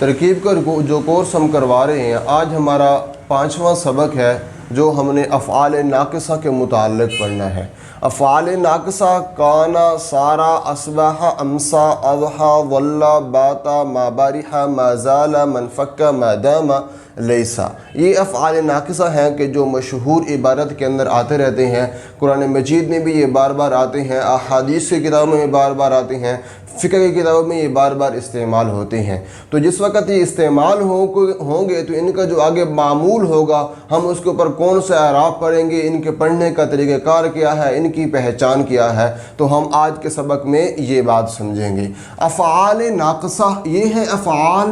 ترکیب کا جو کورس ہم کروا رہے ہیں، آج ہمارا 5واں سبق ہے جو ہم نے افعال ناقصہ کے متعلق پڑھنا ہے۔ افعال ناقصہ کانا، سارا، اصبح، امسا، اضحا، ظلا، باتا، ما بارحا، ما زالا، منفکا، ما داما، لیسا، یہ افعال ناقصہ ہیں کہ جو مشہور عبارت کے اندر آتے رہتے ہیں۔ قرآن مجید میں بھی یہ بار بار آتے ہیں، احادیث کی کتابوں میں بار بار آتے ہیں، فقہ کی کتابوں میں یہ بار بار استعمال ہوتے ہیں۔ تو جس وقت یہ استعمال ہوں گے تو ان کا جو آگے معمول ہوگا، ہم اس کے اوپر کون سے اعراب پڑھیں گے، ان کے پڑھنے کا طریقہ کار کیا ہے، ان کی پہچان کیا ہے، تو ہم آج کے سبق میں یہ بات سمجھیں گے۔ افعال ناقصہ یہ ہے افعال،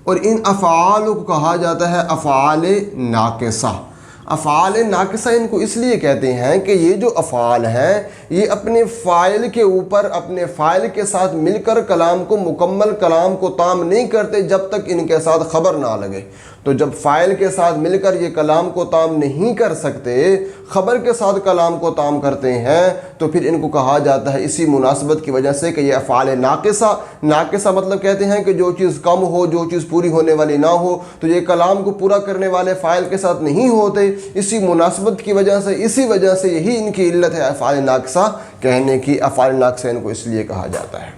اور ان افعال کو کہا جاتا ہے افعال ناقصہ۔ افعال ناقصہ ان کو اس لیے کہتے ہیں کہ یہ جو افعال ہیں یہ اپنے فاعل کے اوپر اپنے فاعل کے ساتھ مل کر کلام کو مکمل کلام کو تام نہیں کرتے جب تک ان کے ساتھ خبر نہ لگے۔ تو جب فاعل کے ساتھ مل کر یہ کلام کو تام نہیں کر سکتے، خبر کے ساتھ کلام کو تام کرتے ہیں، تو پھر ان کو کہا جاتا ہے اسی مناسبت کی وجہ سے کہ یہ افعال ناقصہ۔ ناقصہ مطلب کہتے ہیں کہ جو چیز کم ہو، جو چیز پوری ہونے والی نہ ہو، تو یہ کلام کو پورا کرنے والے فاعل کے ساتھ نہیں ہوتے، اسی مناسبت کی وجہ سے، اسی وجہ سے یہی ان کی علت ہے افعال ناقصہ کہنے کی۔ افعال ناقصہ ان کو اس لیے کہا جاتا ہے۔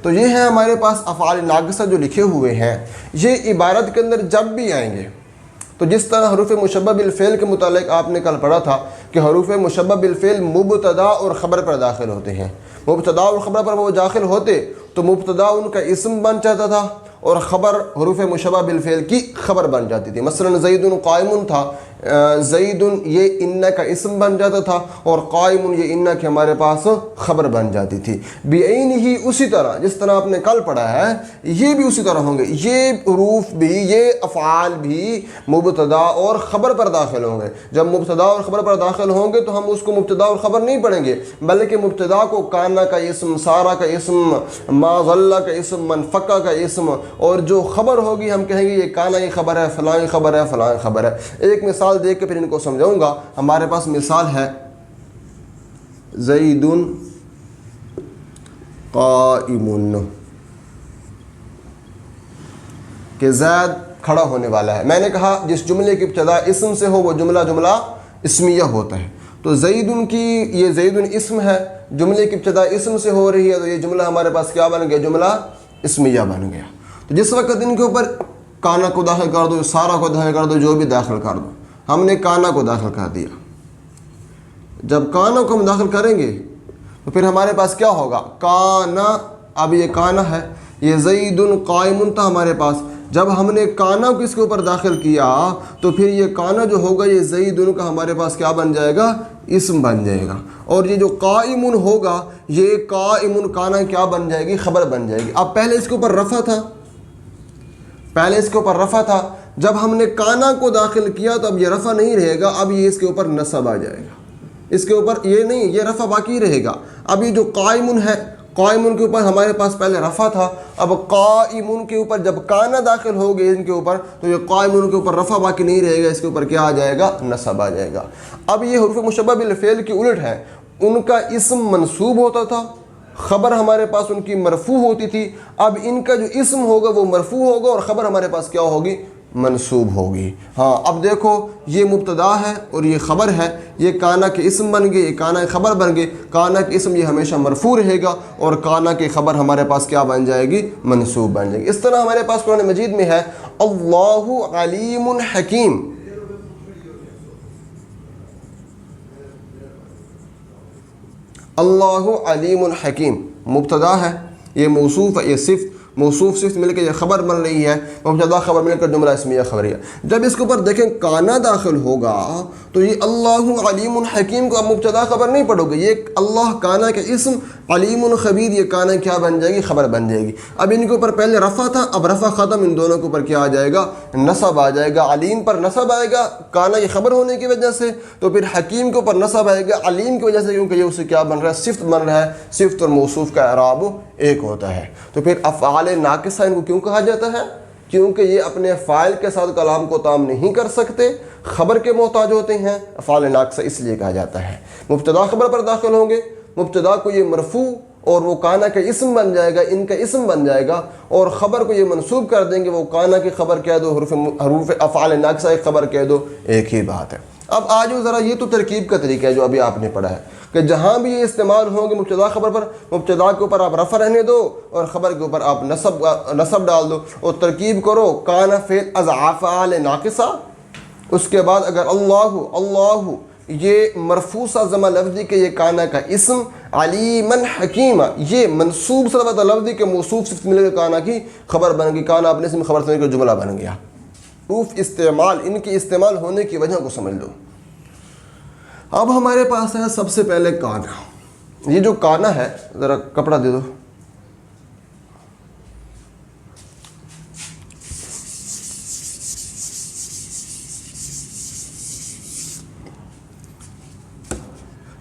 تو یہ ہیں ہمارے پاس افعال ناقصہ جو لکھے ہوئے ہیں، یہ عبارت کے اندر جب بھی آئیں گے تو جس طرح حروف مشبہ بالفعل کے متعلق آپ نے کل پڑھا تھا کہ حروف مشبہ بالفعل مبتدا اور خبر پر داخل ہوتے ہیں، مبتدا اور خبر پر وہ داخل ہوتے تو مبتدا ان کا اسم بن جاتا تھا اور خبر حروف مشبہ بالفعل کی خبر بن جاتی تھی۔ مثلا زید قائم تھا، زید یہ ان کا اسم بن جاتا تھا اور قائم یہ ان کے ہمارے پاس خبر بن جاتی تھی۔ بعین ہی اسی طرح جس طرح آپ نے کل پڑھا ہے یہ بھی اسی طرح ہوں گے، یہ حروف بھی، یہ افعال بھی مبتدا اور خبر پر داخل ہوں گے۔ جب مبتدا اور خبر پر داخل ہوں گے تو ہم اس کو مبتدا اور خبر نہیں پڑھیں گے، بلکہ مبتدا کو کانا کا اسم، سارا کا اسم، ما ظل کا اسم، منفکا کا اسم، اور جو خبر ہوگی ہم کہیں گے یہ کانا کی خبر ہے، فلاں کی خبر ہے، فلاں کی خبر ہے۔ ایک مثال دیکھ کے پھر ان کو سمجھاؤں گا۔ ہمارے پاس مثال ہے زید قائم، کہ زید کھڑا ہونے والا ہے۔ میں نے کہا جس جملے کی ابتدا اسم سے ہو وہ جملہ اسمیہ ہوتا ہے۔ تو زید کی یہ زید اسم ہے، جملے کی ابتدا اسم سے ہو رہی ہے تو یہ جملہ ہمارے پاس کیا بن گیا؟ جملہ اسمیہ بن گیا۔ تو جس وقت ان کے اوپر کانا کو داخل کر دو، سارا کو داخل کر دو، جو بھی داخل کر دو، ہم نے کانا کو داخل کر دیا۔ جب کانا کو ہم داخل کریں گے تو پھر ہمارے پاس کیا ہوگا؟ کانا، اب یہ کانا ہے، یہ زید قائم تھا ہمارے پاس، جب ہم نے کانا کو اس کے اوپر داخل کیا تو پھر یہ کانا جو ہوگا یہ زید کا ہمارے پاس کیا بن جائے گا؟ اسم بن جائے گا۔ اور یہ جو قائم ہوگا یہ قائم کانا کیا بن جائے گی؟ خبر بن جائے گی۔ اب پہلے اس کے اوپر رفع تھا، جب ہم نے کانا کو داخل کیا تو اب یہ رفع نہیں رہے گا، اب یہ اس کے اوپر نصب آ جائے گا، اس کے اوپر یہ نہیں، یہ رفع باقی رہے گا۔ اب یہ جو قائم ہے، قائم کے اوپر ہمارے پاس پہلے رفع تھا، اب قائم کے اوپر جب کانا داخل ہو گئے ان کے اوپر تو یہ قائم کے اوپر رفع باقی نہیں رہے گا، اس کے اوپر کیا آ جائے گا؟ نصب آ جائے گا۔ اب یہ حروف مشبہ بالفعل کی الٹ ہے، ان کا اسم منصوب ہوتا تھا، خبر ہمارے پاس ان کی مرفوع ہوتی تھی۔ اب ان کا جو اسم ہوگا وہ مرفوع ہوگا اور خبر ہمارے پاس کیا ہوگی؟ منصوب ہوگی۔ ہاں اب دیکھو یہ مبتدا ہے اور یہ خبر ہے، یہ کانا کے اسم بن گئے، یہ کانا کی خبر بن گئے۔ کانا کے اسم یہ ہمیشہ مرفوع رہے گا اور کانا کی خبر ہمارے پاس کیا بن جائے گی؟ منصوب بن جائے گی۔ اس طرح ہمارے پاس قرآن مجید میں ہے اللہ علیم حکیم، اللہ علیم الحکیم مبتدا ہے، یہ موصوف ہے، یہ صفت، موصوف صفت مل کے یہ خبر بن رہی ہے، مبتدا خبر مل کر جملہ اسمیہ خبریہ۔ جب اس کے اوپر دیکھیں کانا داخل ہوگا تو یہ اللہ علیم الحکیم کو اب مبتدا خبر نہیں پڑھو گے، یہ اللہ کانا کے اسم، علیم خبیر یہ کانا کیا بن جائے گی؟ خبر بن جائے گی۔ اب ان کے اوپر پہلے رفع تھا، اب رفع ختم، ان دونوں کے اوپر کیا آ جائے گا؟ نصب آ جائے گا۔ علیم پر نصب آئے گا کانا کی خبر ہونے کی وجہ سے، تو پھر حکیم کے اوپر نصب آئے گا علیم کی وجہ سے، کیونکہ یہ اسے کیا بن رہا ہے؟ صفت بن رہا ہے، صفت اور موصوف کا اعراب ایک ہوتا ہے۔ تو پھر افعال ناقصہ ان کو کیوں کہا جاتا ہے؟ کیونکہ یہ اپنے فاعل کے ساتھ کلام کو تام نہیں کر سکتے، خبر کے محتاج ہوتے ہیں، افعال ناقصہ اس لیے کہا جاتا ہے۔ مبتدا خبر پر داخل ہوں گے، مبتدا کو یہ مرفوع اور وہ کانا کا اسم بن جائے گا، ان کا اسم بن جائے گا، اور خبر کو یہ منسوب کر دیں گے، وہ کانا کی خبر کہہ دو، حروف افعال ناقصہ ایک خبر کہہ دو، ایک ہی بات ہے۔ اب آجو ذرا، یہ تو ترکیب کا طریقہ ہے جو ابھی آپ نے پڑھا ہے کہ جہاں بھی یہ استعمال ہوں گے مبتدا خبر پر، مبتدا کے اوپر آپ رفع رہنے دو اور خبر کے اوپر آپ نصب ڈال دو، اور ترکیب کرو کانا فعل از افعال ناقصہ، اس کے بعد اگر اللہ یہ مرفوع ضمہ لفظی کے یہ کانا کا اسم، علیمن حکیمہ یہ منصوب صفت لفظی کے موصوف صفت ملے گا کانا کی خبر بن گئی، کانا اپنے اسم خبر سمجھ کر جملہ بن گیا۔ حروف استعمال، ان کے استعمال ہونے کی وجہ کو سمجھ لو۔ اب ہمارے پاس ہے سب سے پہلے کانا۔ یہ جو کانا ہے، ذرا کپڑا دے دو۔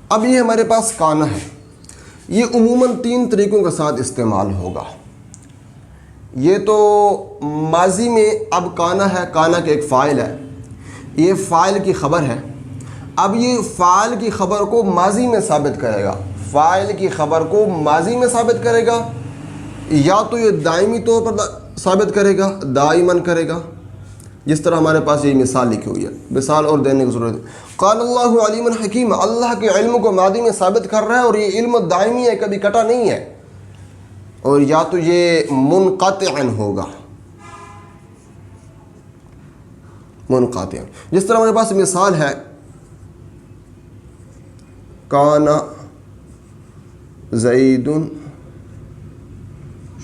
اب یہ ہمارے پاس کانا ہے، یہ عموماً 3 طریقوں کے ساتھ استعمال ہوگا۔ یہ تو ماضی میں اب کانا ہے، کانا کا ایک فاعل ہے، یہ فاعل کی خبر ہے۔ اب یہ فاعل کی خبر کو ماضی میں ثابت کرے گا، فاعل کی خبر کو ماضی میں ثابت کرے گا، یا تو یہ دائمی طور پر ثابت کرے گا، دائماً کرے گا، جس طرح ہمارے پاس یہ مثال لکھی ہوئی ہے، مثال اور دینے کی ضرورت ہے۔ قال اللہ علیم حکیم، اللہ کے علم کو ماضی میں ثابت کر رہا ہے، اور یہ علم دائمی ہے، کبھی کٹا نہیں ہے، اور یا تو یہ منقطعا ہوگا، منقطعا، جس طرح ہمارے پاس مثال ہے کانا زید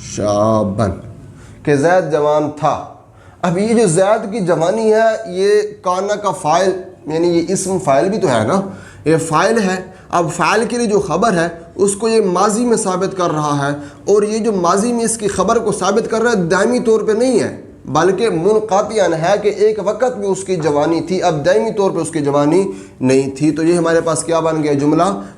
شابن، کہ زید جوان تھا۔ اب یہ جو زید کی جوانی ہے، یہ کانا کا فاعل، یعنی یہ اسم فاعل بھی تو ہے نا، یہ فاعل ہے۔ اب فاعل کے لیے جو خبر ہے اس کو یہ ماضی میں ثابت کر رہا ہے، اور یہ جو ماضی میں اس کی خبر کو ثابت کر رہا ہے دائمی طور پہ نہیں ہے، بلکہ منقطعاً ہے کہ ایک وقت میں اس کی جوانی تھی، اب دائمی طور پہ اس کی جوانی نہیں تھی۔ تو یہ ہمارے پاس کیا بن گیا؟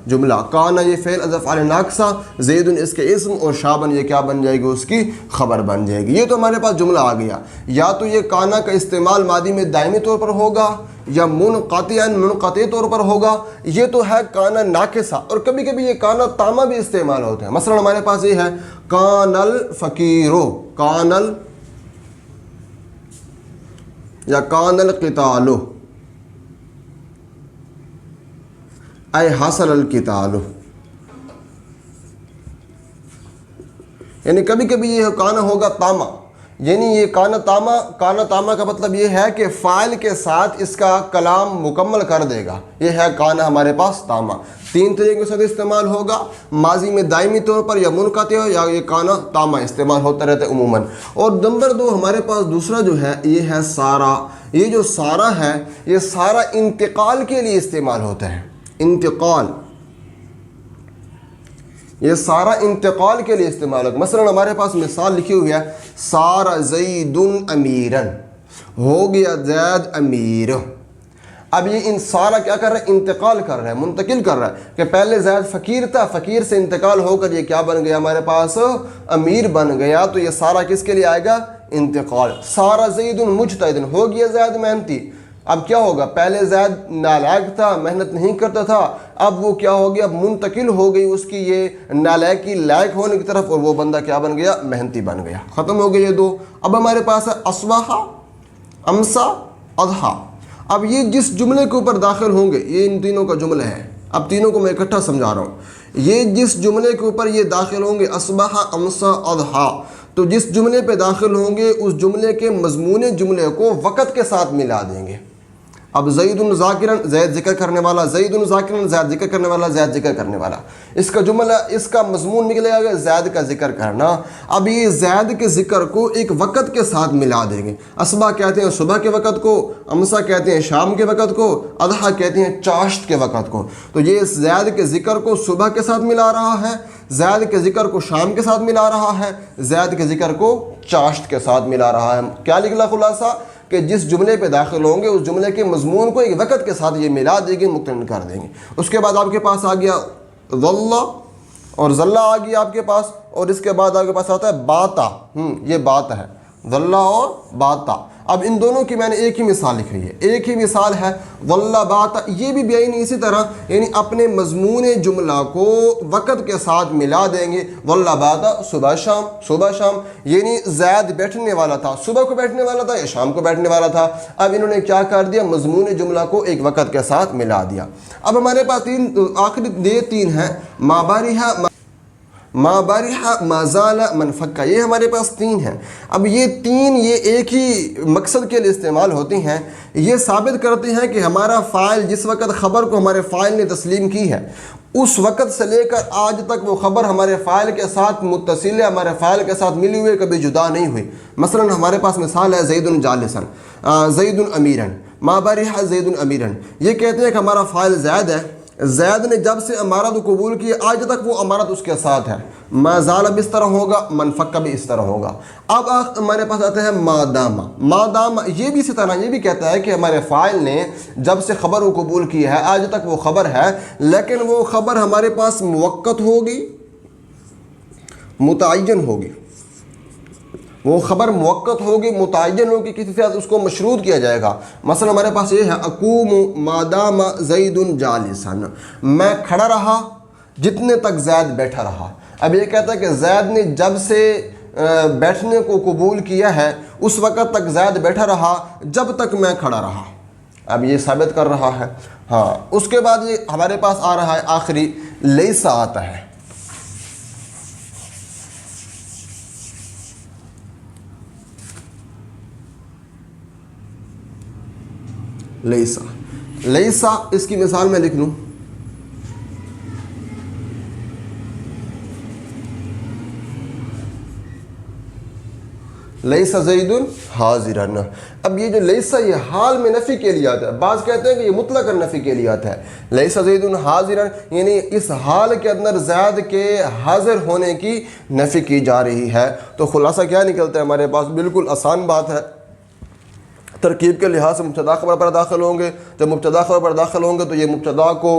جملہ۔ کانا یہ فعل از افعال ناقصہ، زیدن اس کے اسم، اور شابن یہ کیا بن جائے گی؟ اس کی خبر بن جائے گی۔ یہ تو ہمارے پاس جملہ آ گیا۔ یا تو یہ کانا کا استعمال ماضی میں دائمی طور پر ہوگا، یا منقطع طور پر ہوگا۔ یہ تو ہے کانا ناقصہ، اور کبھی کبھی یہ کانا تامہ بھی استعمال ہوتے ہیں۔ مثلا ہمارے پاس یہ ہے کان الفقیرو، یا کان القتال، اے حاصل القتال، یعنی کبھی کبھی یہ کانا ہوگا تامہ، یعنی یہ کانا تامہ کا مطلب یہ ہے کہ فاعل کے ساتھ اس کا کلام مکمل کر دے گا، یہ ہے کانا ہمارے پاس تامہ۔ 3 طریقوں سے استعمال ہوگا، ماضی میں دائمی طور پر، یا منقطع، یا یہ کانا تامہ استعمال ہوتا رہتا ہے عموماً۔ اور نمبر 2 ہمارے پاس دوسرا جو ہے یہ ہے سارا۔ یہ جو سارا ہے، یہ سارا انتقال کے لیے استعمال ہوتا ہے، انتقال، یہ سارا انتقال کے لیے استعمال ہوگا۔ مثلا ہمارے پاس مثال لکھی ہوئی ہے سارا زید امیرن، ہو گیا زید امیر۔ اب یہ سارا کیا کر رہا ہے؟ انتقال کر رہا ہے، منتقل کر رہا ہے، کہ پہلے زید فقیر تھا، فقیر سے انتقال ہو کر یہ کیا بن گیا ہمارے پاس؟ امیر بن گیا۔ تو یہ سارا کس کے لیے آئے گا؟ انتقال۔ سارا زید مجتہد، ہو گیا زید محنتی۔ اب کیا ہوگا؟ پہلے زید نالائق تھا، محنت نہیں کرتا تھا، اب وہ کیا ہو گیا؟ منتقل ہو گئی اس کی یہ نالائق کی لائق ہونے کی طرف، اور وہ بندہ کیا بن گیا؟ محنتی بن گیا۔ ختم ہو گئے یہ 2۔ اب ہمارے پاس ہے اصبح، امسا، اضحیٰ۔ اب یہ جس جملے کے اوپر داخل ہوں گے، یہ ان تینوں کا جملہ ہے، اب تینوں کو میں اکٹھا سمجھا رہا ہوں۔ یہ جس جملے کے اوپر یہ داخل ہوں گے، اصبح، امسا، اضحیٰ، تو جس جملے پہ داخل ہوں گے اس جملے کے مضمون جملے کو وقت کے ساتھ ملا دیں گے۔ اب زید ذاکرن، زید ذکر کرنے والا، زید ذاکرن، زید ذکر کرنے والا، زید ذکر کرنے والا، اس کا جملہ، اس کا مضمون نکلے گا زید کا ذکر کرنا۔ اب یہ زید کے ذکر کو ایک وقت کے ساتھ ملا دیں گے۔ اصبح کہتے ہیں صبح کے وقت کو، امسا کہتے ہیں شام کے وقت کو، اضحیٰ کہتے ہیں چاشت کے وقت کو۔ تو یہ زید کے ذکر کو صبح کے ساتھ ملا رہا ہے، زید کے ذکر کو شام کے ساتھ ملا رہا ہے، زید کے ذکر کو چاشت کے ساتھ ملا رہا ہے۔ کیا نکلا خلاصہ؟ کہ جس جملے پہ داخل ہوں گے اس جملے کے مضمون کو ایک وقت کے ساتھ یہ ملا دیں گے، مقترن کر دیں گے۔ اس کے بعد آپ کے پاس آ گیا ظلہ، اور ظلہ آ گیا آپ کے پاس، اور اس کے بعد آپ کے پاس آتا ہے باتا۔ یہ بات ہے، ظل اور باتا. اب ان دونوں کی میں نے ایک ہی مثال لکھی ہے, ایک ہی مثال ہے ظل باتا. یہ بھی بیانی اسی طرح, یعنی اپنے مضمون جملہ کو وقت کے ساتھ ملا دیں گے. ظل باتا صبح شام, صبح شام یعنی زید بیٹھنے والا تھا, صبح کو بیٹھنے والا تھا یا شام کو بیٹھنے والا تھا. اب انہوں نے کیا کر دیا, مضمون جملہ کو ایک وقت کے ساتھ ملا دیا. اب ہمارے پاس آخری یہ تین ہیں, ما بارحا, ما بارحا, ما زال, من فکا. یہ ہمارے پاس تین ہیں. اب یہ تین یہ ایک ہی مقصد کے لیے استعمال ہوتی ہیں. یہ ثابت کرتے ہیں کہ ہمارا فاعل جس وقت خبر کو ہمارے فاعل نے تسلیم کی ہے, اس وقت سے لے کر آج تک وہ خبر ہمارے فاعل کے ساتھ متصل ہے, ہمارے فاعل کے ساتھ ملی ہوئی, کبھی جدا نہیں ہوئی. مثلا ہمارے پاس مثال ہے زید جالسا, زید امیرا, ما بارحا زید امیرا. یہ کہتے ہیں کہ ہمارا فاعل زید ہے, زید نے جب سے امارت کو قبول کی آج تک وہ امارت اس کے ساتھ ہے. ما زال بھی اس طرح ہوگا, من فکا بھی اس طرح ہوگا. اب ہمارے پاس آتا ہے ما داما, ما داما یہ بھی اسی طرح, یہ بھی کہتا ہے کہ ہمارے فاعل نے جب سے خبر کو قبول کی ہے آج تک وہ خبر ہے, لیکن وہ خبر ہمارے پاس موقت ہوگی, متعین ہوگی. وہ خبر موقت ہوگی, متعین ہوگی, کسی سے اس کو مشروط کیا جائے گا. مثلا ہمارے پاس یہ ہے اقوم ما دام زید جالسا, میں کھڑا رہا جتنے تک زید بیٹھا رہا. اب یہ کہتا ہے کہ زید نے جب سے بیٹھنے کو قبول کیا ہے اس وقت تک زید بیٹھا رہا جب تک میں کھڑا رہا. اب یہ ثابت کر رہا ہے. ہاں, اس کے بعد یہ ہمارے پاس آ رہا ہے آخری لیسا آتا ہے. لیسا, لیسا اس کی مثال میں لکھ لوں, لیسا زید حاضرا. اب یہ جو لیسا یہ حال میں نفی کے لیے آتا ہے. بعض کہتے ہیں کہ یہ مطلق نفی کے لیے آتا ہے. لیسا زید حاضرا یعنی اس حال کے اندر زید کے حاضر ہونے کی نفی کی جا رہی ہے. تو خلاصہ کیا نکلتا ہے ہمارے پاس, بالکل آسان بات ہے. ترکیب کے لحاظ سے مبتدا خبر پر داخل ہوں گے. جب مبتدا خبر پر داخل ہوں گے تو یہ مبتدا کو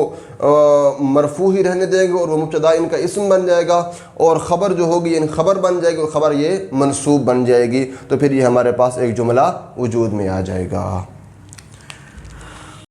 مرفوع ہی رہنے دیں گے اور وہ مبتدا ان کا اسم بن جائے گا, اور خبر جو ہوگی ان خبر بن جائے گی, اور خبر یہ منصوب بن جائے گی. تو پھر یہ ہمارے پاس ایک جملہ وجود میں آ جائے گا.